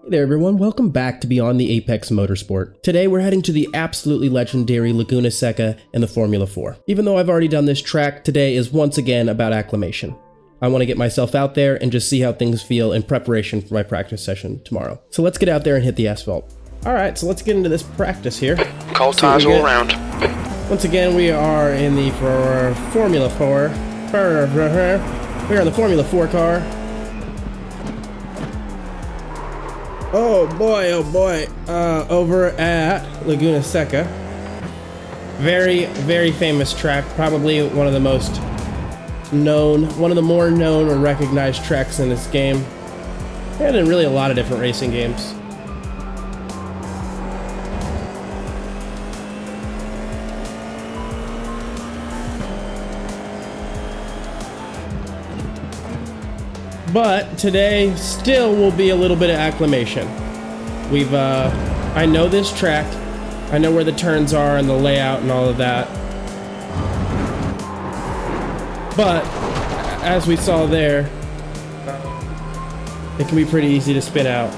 Hey there everyone, welcome back to Beyond the Apex Motorsport. Today we're heading to the absolutely legendary Laguna Seca in the Formula 4. Even though I've already done this track, today is once again about Acclimation. I want to get myself out there and just see how things feel in preparation for my practice session tomorrow. So let's get out there and hit the asphalt. Alright, so let's get into this practice here. Cold tires all around. Once again, we are in the Formula 4. We're in the Formula 4 car. Oh boy, over at Laguna Seca. Very, very famous track, probably one of the most known, one of the more known or recognized tracks in this game, and in really a lot of different racing games. But today still will be a little bit of acclimation. I know this track. I know where the turns are and the layout and all of that. But as we saw there, it can be pretty easy to spin out.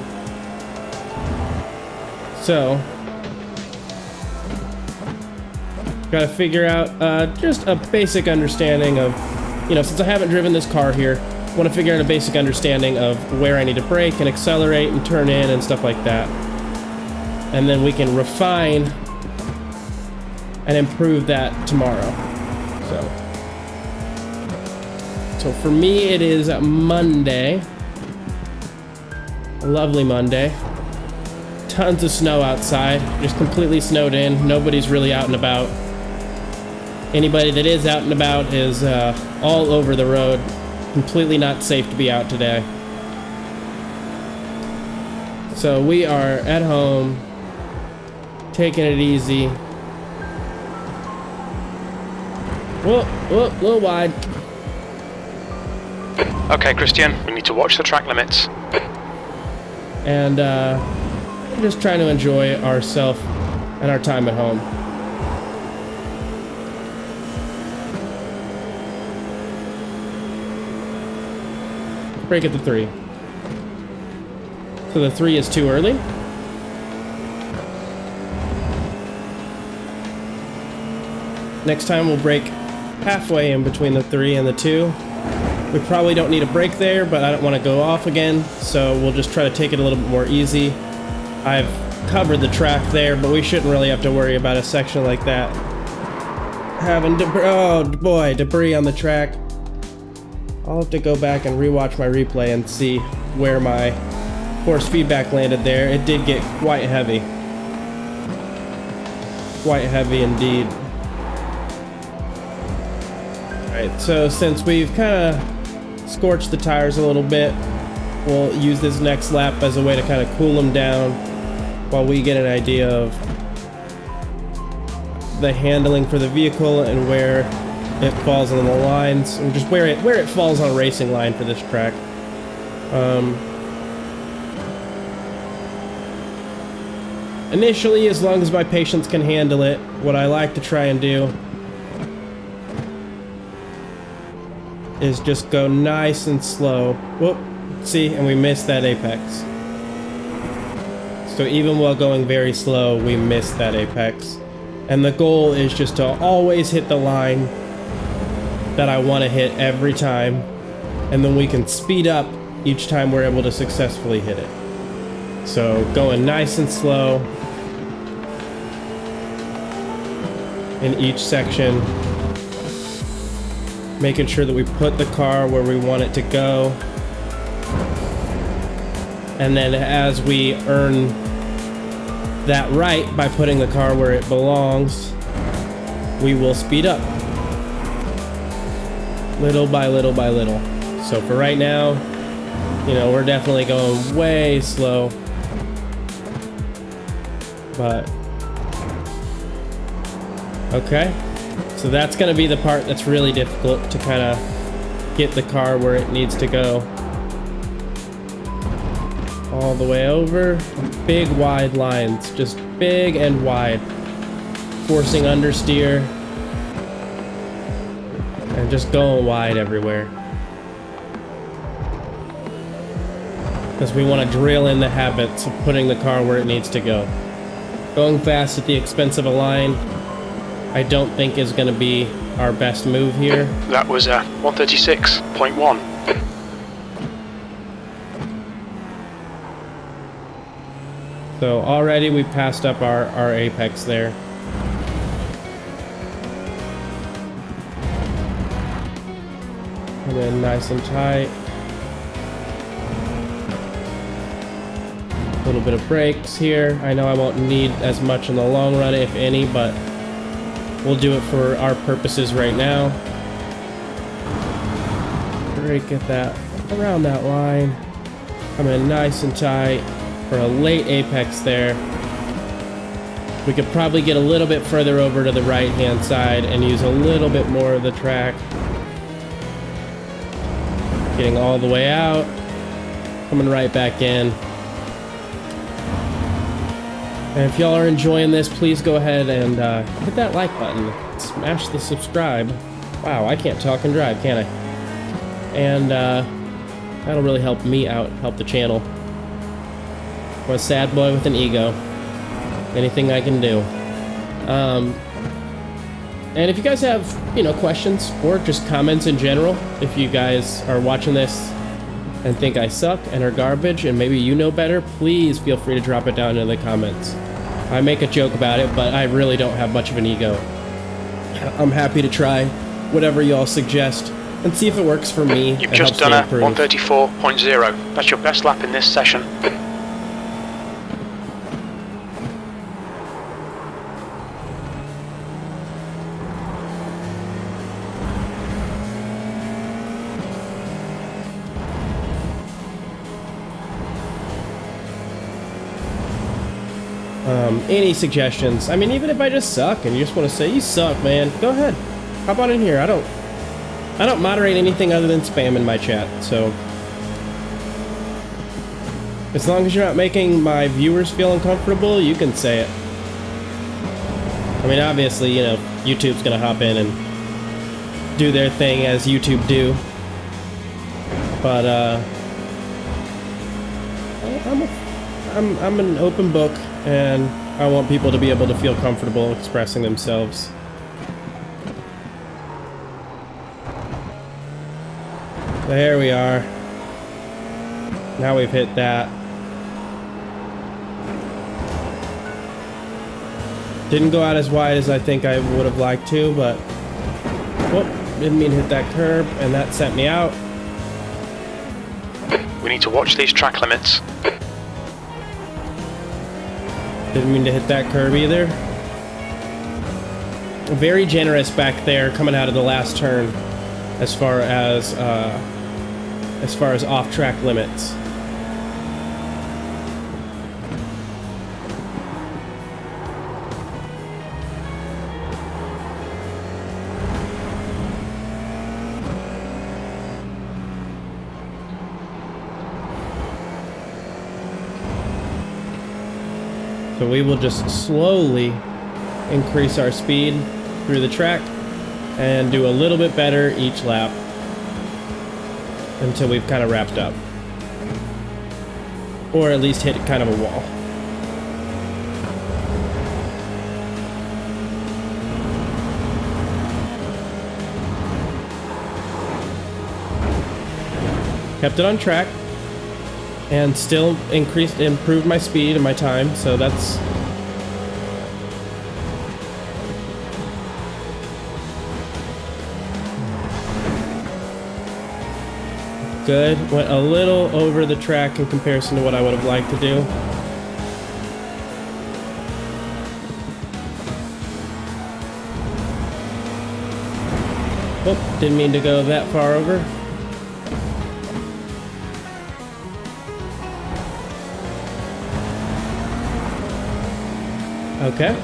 So, gotta figure out just a basic understanding of, since I haven't driven this car here, I want to figure out a basic understanding of where I need to brake and accelerate and turn in and stuff like that. And then we can refine and improve that tomorrow. So for me, it is Monday. A lovely Monday. Tons of snow outside. Just completely snowed in. Nobody's really out and about. Anybody that is out and about is all over the road. Completely not safe to be out today. So we are at home, taking it easy. Whoa, little wide. Okay, Christian, we need to watch the track limits. And just trying to enjoy ourselves and our time at home. Brake at the 3. So the 3 is too early. Next time we'll brake halfway in between the 3 and the 2. We probably don't need a brake there, but I don't want to go off again, so we'll just try to take it a little bit more easy. I've covered the track there, but we shouldn't really have to worry about a section like that. Having debris on the track. I'll have to go back and rewatch my replay and see where my force feedback landed there. It did get quite heavy. Quite heavy indeed. Alright, so since we've kind of scorched the tires a little bit, we'll use this next lap as a way to kind of cool them down while we get an idea of the handling for the vehicle and where it falls on the lines, or just where it falls on a racing line for this track. Initially, as long as my patience can handle it, what I like to try and do is just go nice and slow. Whoop, see, and we missed that apex. So even while going very slow, we missed that apex. And the goal is just to always hit the line that I want to hit every time, and then we can speed up each time we're able to successfully hit it. So going nice and slow in each section, making sure that we put the car where we want it to go, and then as we earn that right by putting the car where it belongs, we will speed up. Little by little by little. So for right now, we're definitely going way slow. But okay. So that's going to be the part that's really difficult to kind of get the car where it needs to go. All the way over. Big wide lines, just big and wide. Forcing understeer. And just going wide everywhere. because we want to drill in the habits of putting the car where it needs to go. Going fast at the expense of a line, I don't think is going to be our best move here. That was 136.1. So already we passed up our apex there. Come in nice and tight. A little bit of brakes here. I know I won't need as much in the long run, if any, but we'll do it for our purposes right now. Brake at that, around that line. Come in nice and tight for a late apex there. We could probably get a little bit further over to the right-hand side and use a little bit more of the track. Getting all the way out. Coming right back in. And if y'all are enjoying this, please go ahead and hit that like button. Smash the subscribe. Wow, I can't talk and drive, can I? And that'll really help me out, help the channel. I'm a sad boy with an ego. Anything I can do. And if you guys have, questions or just comments in general, if you guys are watching this and think I suck and are garbage and maybe you know better, please feel free to drop it down in the comments. I make a joke about it, but I really don't have much of an ego. I'm happy to try whatever y'all suggest and see if it works for me. You've just done a 134.0. That's your best lap in this session. Any suggestions? I mean, even if I just suck and you just want to say you suck, man, go ahead. Hop on in here. I don't moderate anything other than spam in my chat, so as long as you're not making my viewers feel uncomfortable, you can say it. I mean, obviously, YouTube's gonna hop in and do their thing as YouTube do, but I'm an open book, and I want people to be able to feel comfortable expressing themselves. There we are. Now we've hit that. Didn't go out as wide as I think I would have liked to, but whoop, didn't mean to hit that curb, and that sent me out. We need to watch these track limits. Didn't mean to hit that curb either. Very generous back there coming out of the last turn as far as off-track limits. So we will just slowly increase our speed through the track and do a little bit better each lap until we've kind of wrapped up. Or at least hit kind of a wall. Kept it on track. And still improved my speed and my time, so that's... good. Went a little over the track in comparison to what I would have liked to do. Oh, didn't mean to go that far over. Okay.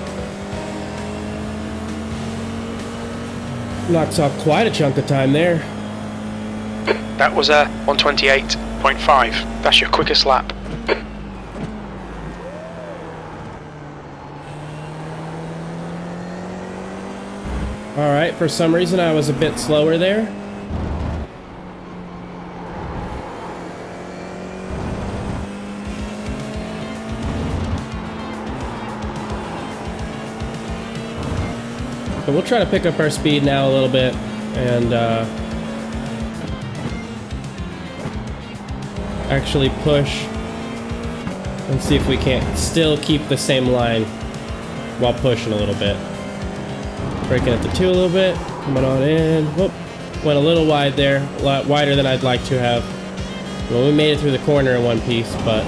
Knocks off quite a chunk of time there. That was a 128.5. That's your quickest lap. Alright, for some reason I was a bit slower there. But we'll try to pick up our speed now a little bit and actually push and see if we can't still keep the same line while pushing a little bit. Braking at the 2 a little bit, coming on in. Whoop, went a little wide there, a lot wider than I'd like to have. Well, we made it through the corner in one piece, but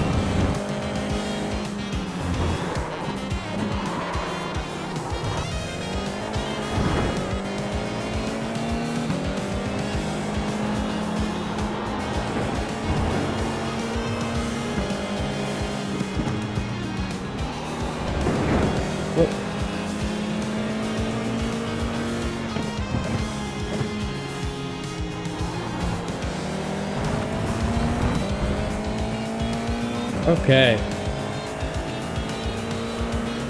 okay.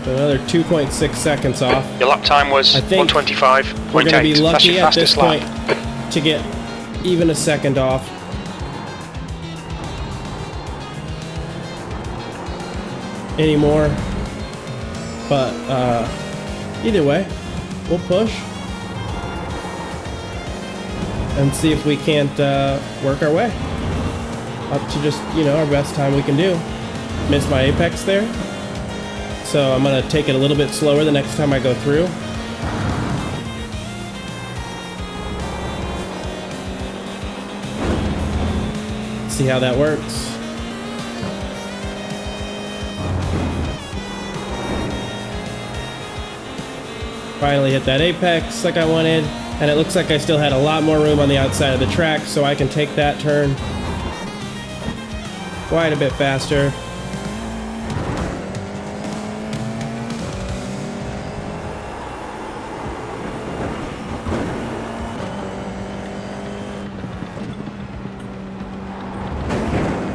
Another 2.6 seconds off. Your lap time was I think 125.8. we're going to be That's lucky your at this fastest point lap. to get even a second off. Anymore. But either way, we'll push and see if we can't work our way up to just, you know, our best time we can do. Missed my apex there, so I'm gonna take it a little bit slower the next time I go through. See how that works. Finally hit that apex like I wanted, and it looks like I still had a lot more room on the outside of the track, so I can take that turn quite a bit faster.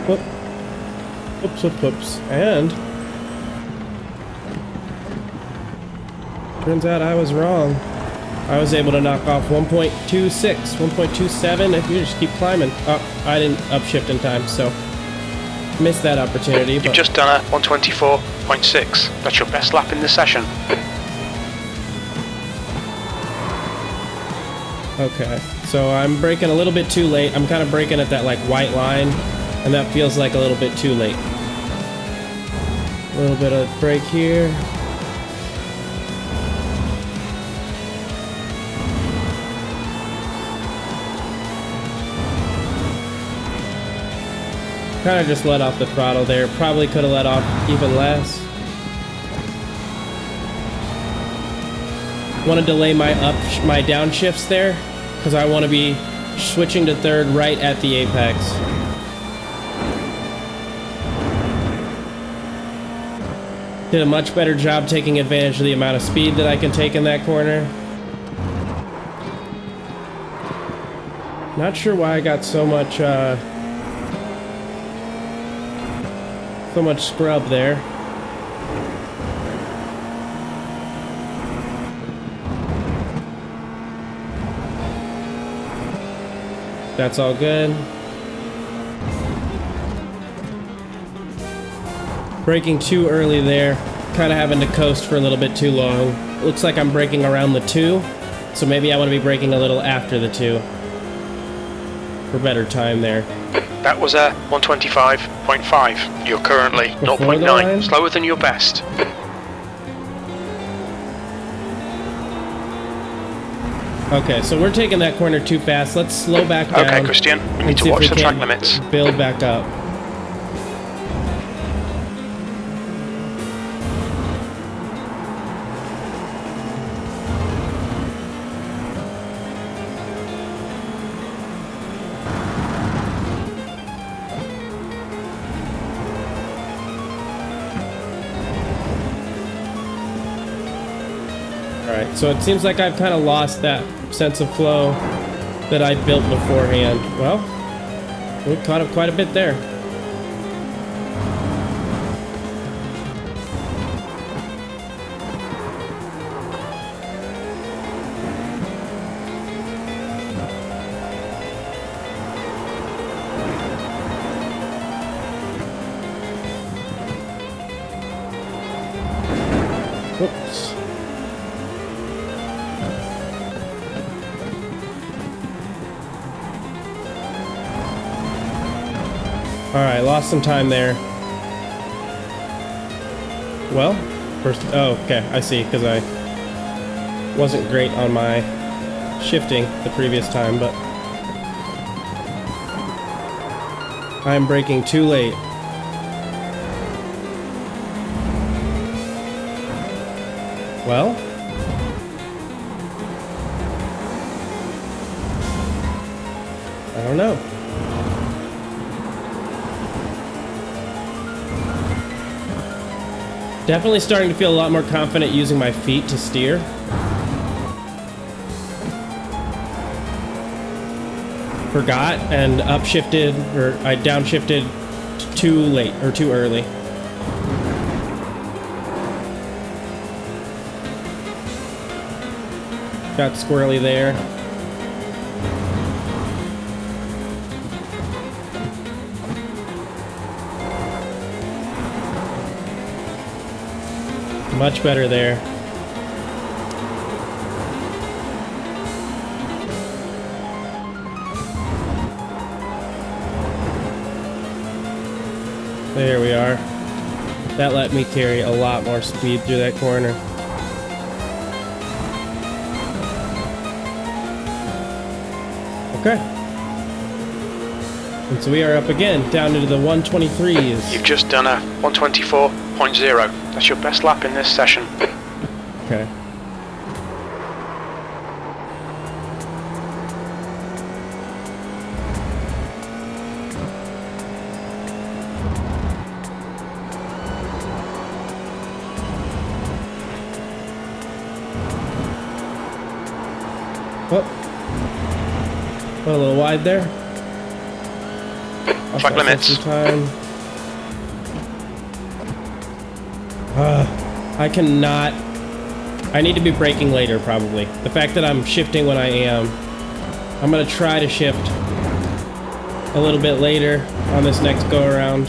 Whoop. Whoops, whoops, whoops. And turns out I was wrong. I was able to knock off 1.26, 1.27 if you just keep climbing. Oh, I didn't upshift in time, so missed that opportunity. You've but just done a 124.6. That's your best lap in the session. Okay, so I'm braking a little bit too late. I'm kind of braking at that like white line, and that feels like a little bit too late. A little bit of brake here. Kind of just let off the throttle there. Probably could have let off even less. Want to delay my downshifts there because I want to be switching to third right at the apex. Did a much better job taking advantage of the amount of speed that I can take in that corner. Not sure why I got so much scrub there. That's all good. Braking too early there. Kind of having to coast for a little bit too long. Looks like I'm braking around the 2, so maybe I want to be braking a little after the 2 for better time there. That was a 125.5. You're currently Before the 0.9, line? slower than your best. Okay, so we're taking that corner too fast. Let's slow back down. Okay, Christian, we and need see to if watch we the can track limits. build back up. Alright, so it seems like I've kind of lost that sense of flow that I built beforehand. Well, we caught up quite a bit there. Whoops. Alright, lost some time there. Well, first... Oh, okay, I see, because I wasn't great on my shifting the previous time, but... I'm braking too late. Well... I don't know. Definitely starting to feel a lot more confident using my feet to steer. Forgot and upshifted, or I downshifted too late, or too early. Got squirrely there. Much better there. There we are. That let me carry a lot more speed through that corner. Okay. And so we are up again, down into the 123s. You've just done a 124.0. That's your best lap in this session. Okay. Oh. A little wide there. Track limits. I cannot... I need to be braking later, probably. The fact that I'm shifting when I am... I'm gonna try to shift a little bit later on this next go-around.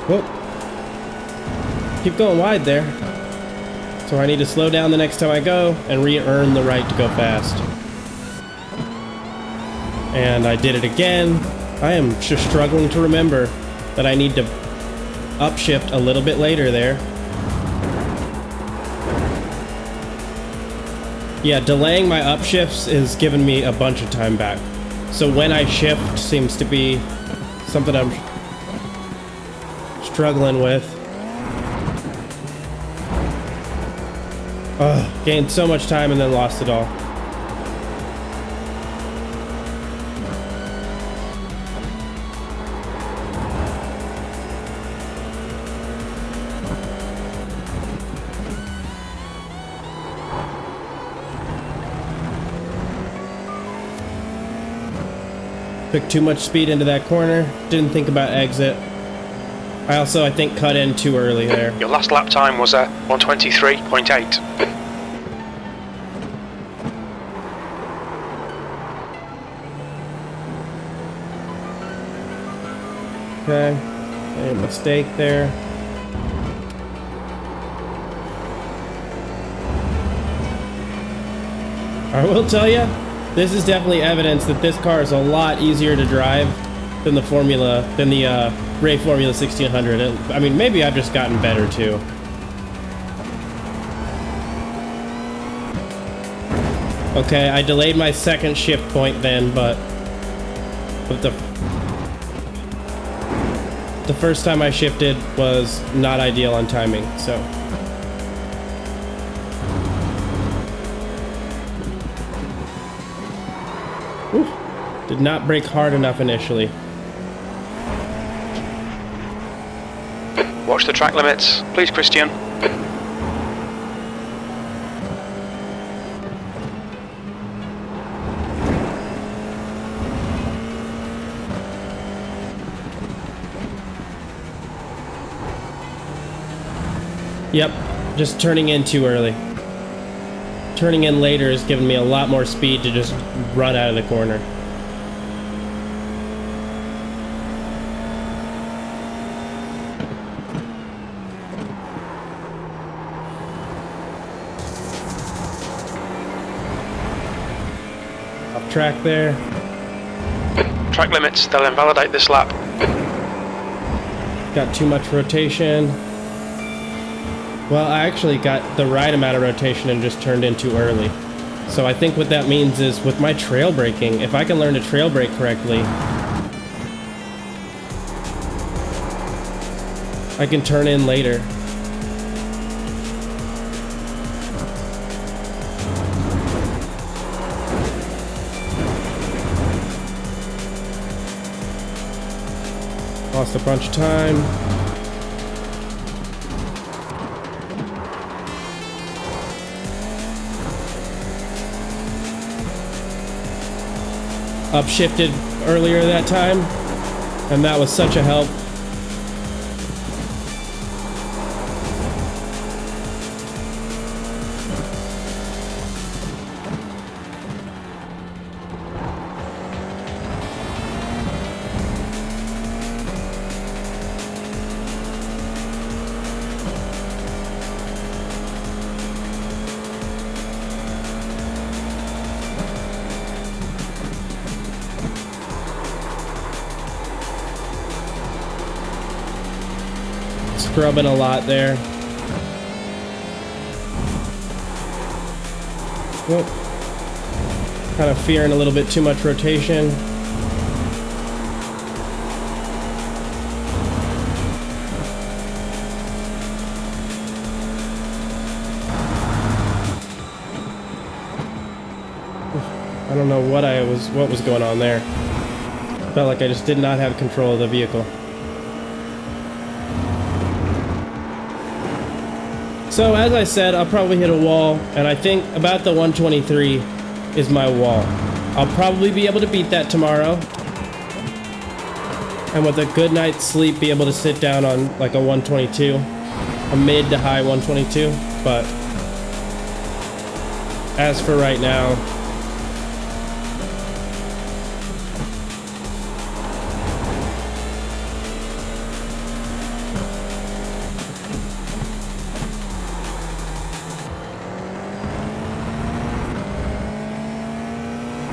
Whoop. Keep going wide there. So I need to slow down the next time I go and re-earn the right to go fast. And I did it again. I am just struggling to remember that I need to upshift a little bit later there. Yeah, delaying my upshifts is giving me a bunch of time back. So when I shift seems to be something I'm struggling with. Gained so much time and then lost it all. Took too much speed into that corner. Didn't think about exit. I also, I think, cut in too early there. Your last lap time was a 123.8. Okay. A mistake there. I will tell you, this is definitely evidence that this car is a lot easier to drive than the Ray Formula 1600. I mean, maybe I've just gotten better too. Okay, I delayed my second shift point then, but the first time I shifted was not ideal on timing, so. Whew. Did not brake hard enough initially. Watch the track limits, please, Christian. Yep, just turning in too early. Turning in later has given me a lot more speed to just run out of the corner. Off track there. Track limits, they'll invalidate this lap. Got too much rotation. Well, I actually got the right amount of rotation and just turned in too early. So I think what that means is with my trail braking, if I can learn to trail brake correctly, I can turn in later. Lost a bunch of time. Upshifted earlier that time, and that was such a help. Scrubbing a lot there. Whoop. Kind of fearing a little bit too much rotation. I don't know what was going on there. Felt like I just did not have control of the vehicle. So as I said, I'll probably hit a wall, and I think about the 123 is my wall. I'll probably be able to beat that tomorrow, and with a good night's sleep be able to sit down on like a 122, a mid to high 122, but as for right now,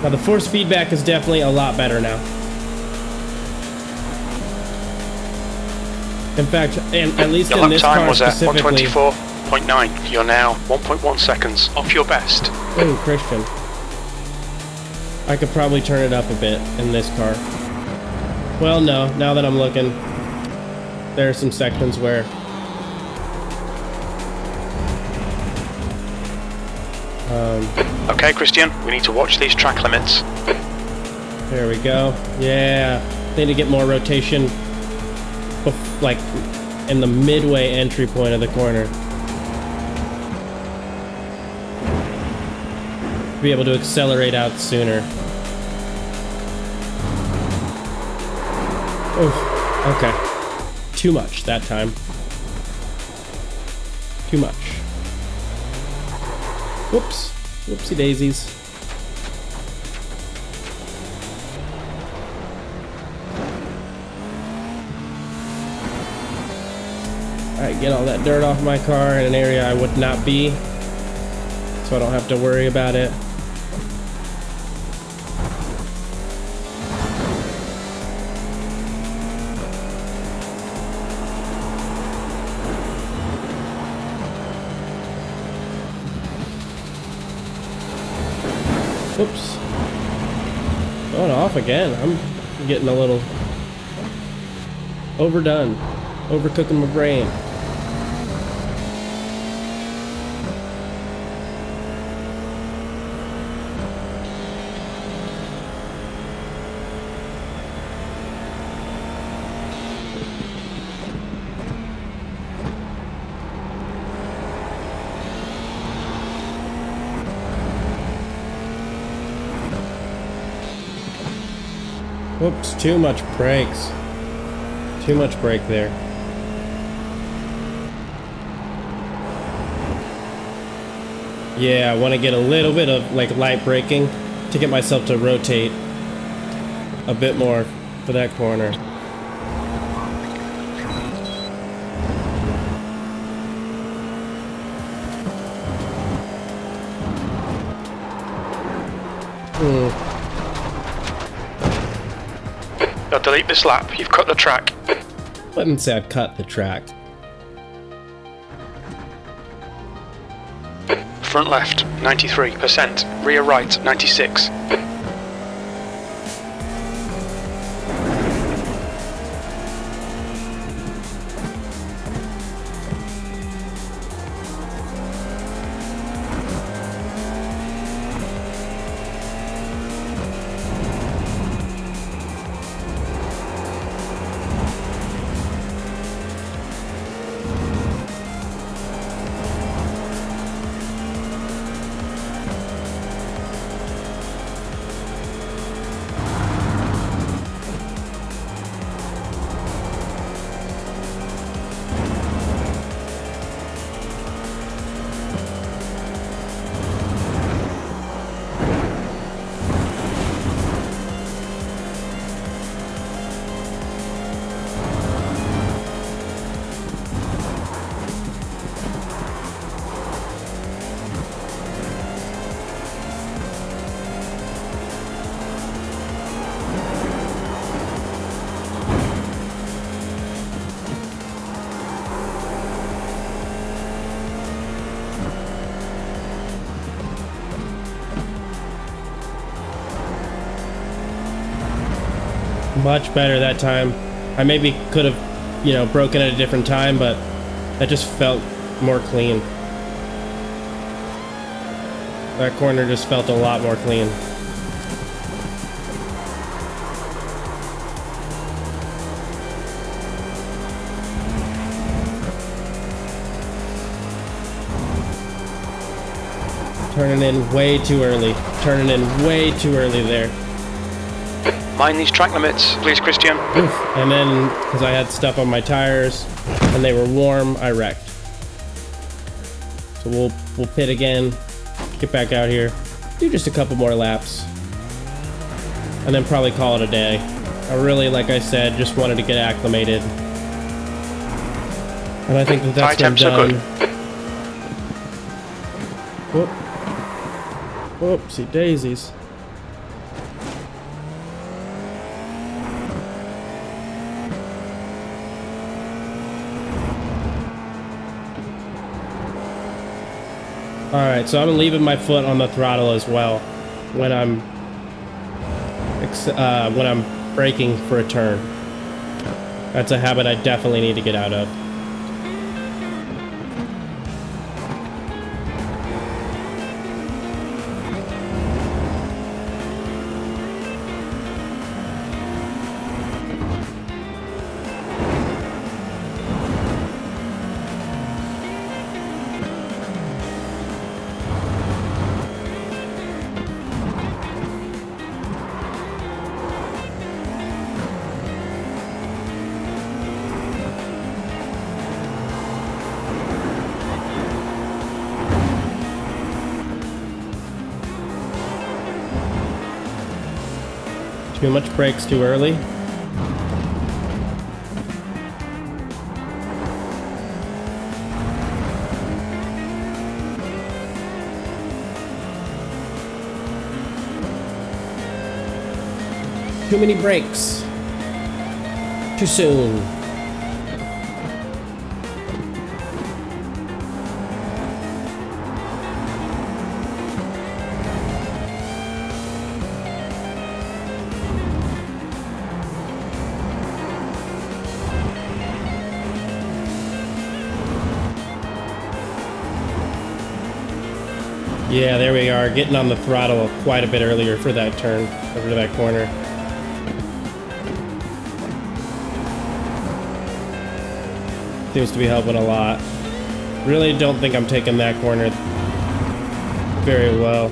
now the force feedback is definitely a lot better now. In fact, and at least in this car specifically. Your lap time was at 124.9. You're now 1.1 seconds off your best. Oh, Christian. I could probably turn it up a bit in this car. Well, no. Now that I'm looking, there are some sections where okay, Christian, we need to watch these track limits. There we go. Yeah, need to get more rotation, like in the midway entry point of the corner. Be able to accelerate out sooner. Oof. Okay. Too much that time. Too much. Whoops. Whoopsie daisies. Alright, get all that dirt off my car in an area I would not be, so I don't have to worry about it. Oops. Going off again. I'm getting a Overdone. Overcooking my brain. Whoops, too much brakes. Too much brake there. Yeah, I want to get a little bit of like light braking to get myself to rotate a bit more for that corner. Now delete this lap, you've cut the track. Wouldn't say I'd cut the track. Front left, 93%. Rear right, 96. Much better that time. I maybe could have, you know, broken at a different time, but that just felt more clean. That corner just felt a lot more clean. Turning in way too early. Turning in way too early there. Mind these track limits, please, Christian. Oof. And then, because I had stuff on my tires and they were warm, I wrecked. So we'll pit again, get back out here, do just a couple more laps, and then probably call it a day. I really, like I said, just wanted to get acclimated. And I think that that's been done. Whoop. Whoopsie daisies. Alright, so I'm leaving my foot on the throttle as well when I'm braking for a turn. That's a habit I definitely need to get out of. Too much brakes too early. Too many brakes. Too soon. Yeah, there we are, getting on the throttle quite a bit earlier for that turn, over to that corner. Seems to be helping a lot. Really don't think I'm taking that corner very well.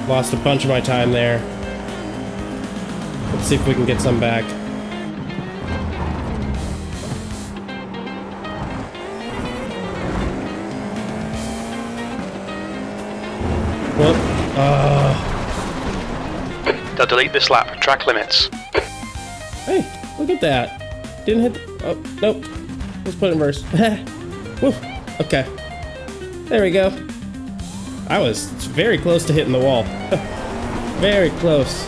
Lost a bunch of my time there. Let's see if we can get some back. They'll delete this lap. Track limits. Hey, look at that. Didn't hit. Oh, nope. Let's put it in reverse. Woo. Okay. There we go. I was very close to hitting the wall. Very close.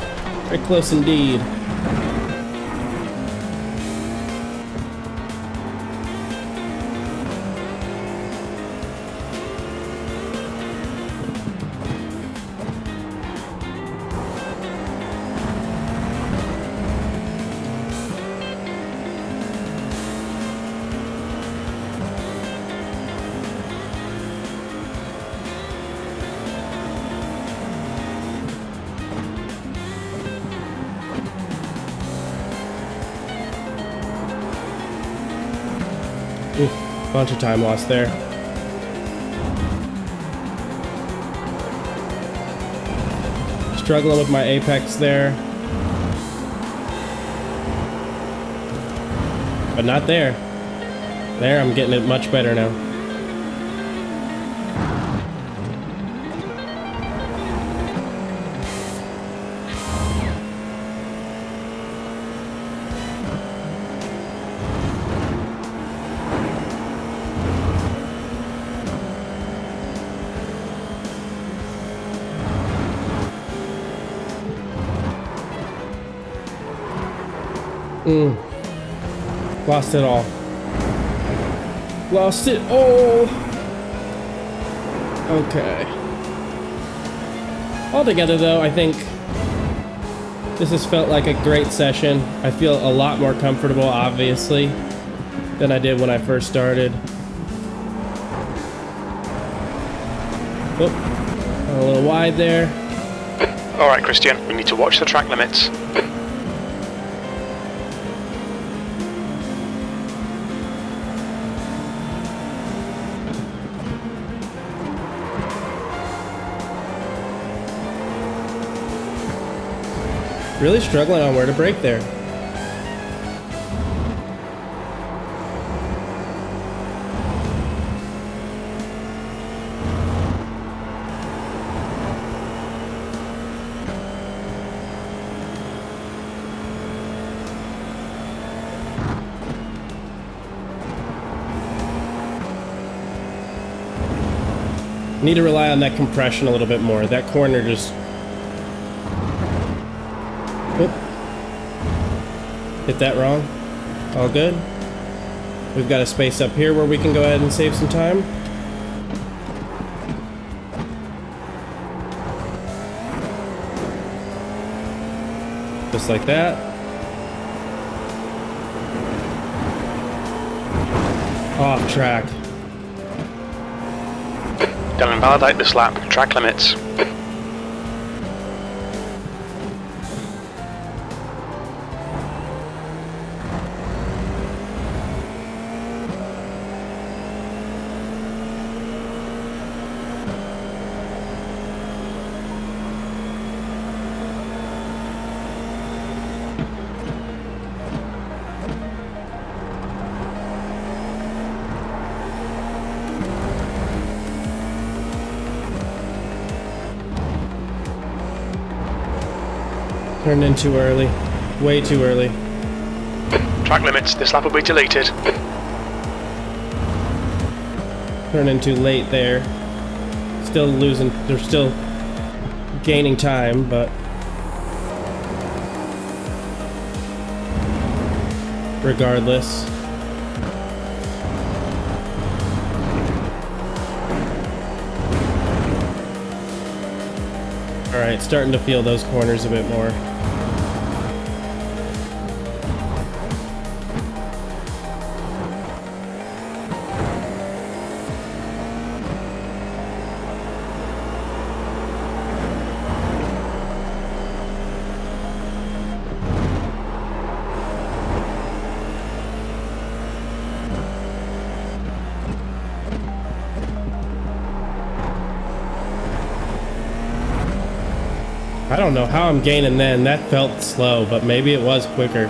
Very close indeed. Oof, bunch of time lost there. Struggling with my apex there. But not there. There, I'm getting it much better now. Lost it all. Lost it all. Okay. Altogether, though, I think this has felt like a great session. I feel a lot more comfortable, obviously, than I did when I first started. Oh, a little wide there. Alright, Christian, we need to watch the track limits. Really struggling on where to brake there. Need to rely on that compression a little bit more. That corner just... Oop. Hit that wrong. All good. We've got a space up here where we can go ahead and save some time. Just like that. Off track. They'll invalidate this lap. Track limits. Turned in too early. Way too early. Track limits. This lap will be deleted. Turned in too late there. Still losing. They're still gaining time, but... regardless. Alright, starting to feel those corners a bit more. I don't know how I'm gaining then. That felt slow, but maybe it was quicker.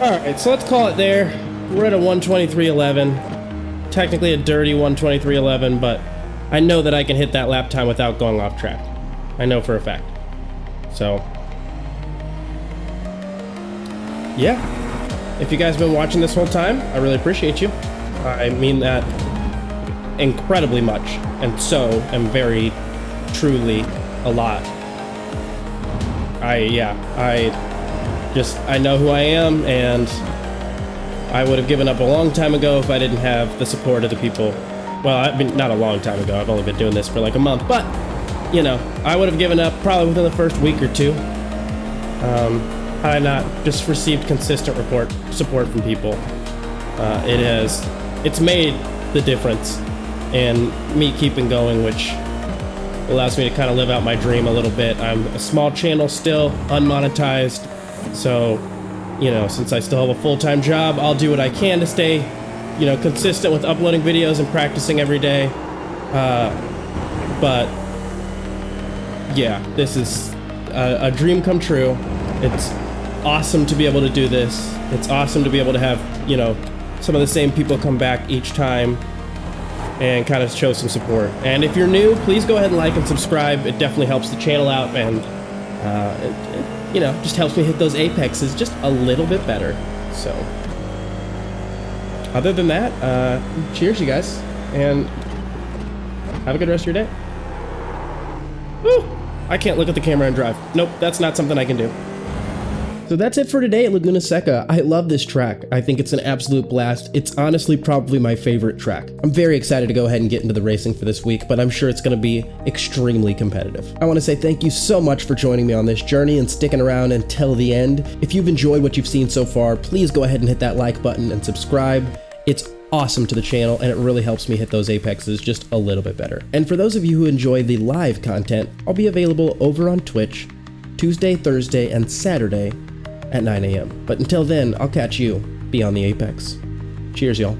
Alright, so let's call it there. We're at a 123.11. Technically a dirty 123.11, but I know that I can hit that lap time without going off track. I know for a fact. So, yeah. If you guys have been watching this whole time, I really appreciate you. I mean that incredibly much, and so am very truly a lot. I know who I am, and I would have given up a long time ago if I didn't have the support of the people. Well, I mean, not a long time ago. I've only been doing this for like a month, but you know, I would have given up probably within the first week or two. Had I not just received consistent support from people. It's made the difference in me keeping going, which allows me to kind of live out my dream a little bit. I'm a small channel still, unmonetized, so, you know, since I still have a full-time job, I'll do what I can to stay, you know, consistent with uploading videos and practicing every day. But yeah, this is a dream come true. It's awesome to be able to do this. It's awesome to be able to have, you know, some of the same people come back each time and kind of show some support. And if you're new, please go ahead and like and subscribe. It definitely helps the channel out, and it, you know, just helps me hit those apexes just a little bit better. So other than that, cheers you guys, and have a good rest of your day. Woo! I can't look at the camera and drive. Nope, that's not something I can do. So that's it for today at Laguna Seca. I love this track. I think it's an absolute blast. It's honestly probably my favorite track. I'm very excited to go ahead and get into the racing for this week, but I'm sure it's going to be extremely competitive. I want to say thank you so much for joining me on this journey and sticking around until the end. If you've enjoyed what you've seen so far, please go ahead and hit that like button and subscribe. It's awesome to the channel, and it really helps me hit those apexes just a little bit better. And for those of you who enjoy the live content, I'll be available over on Twitch Tuesday, Thursday, and Saturday at 9 a.m. But until then, I'll catch you beyond the apex. Cheers, y'all.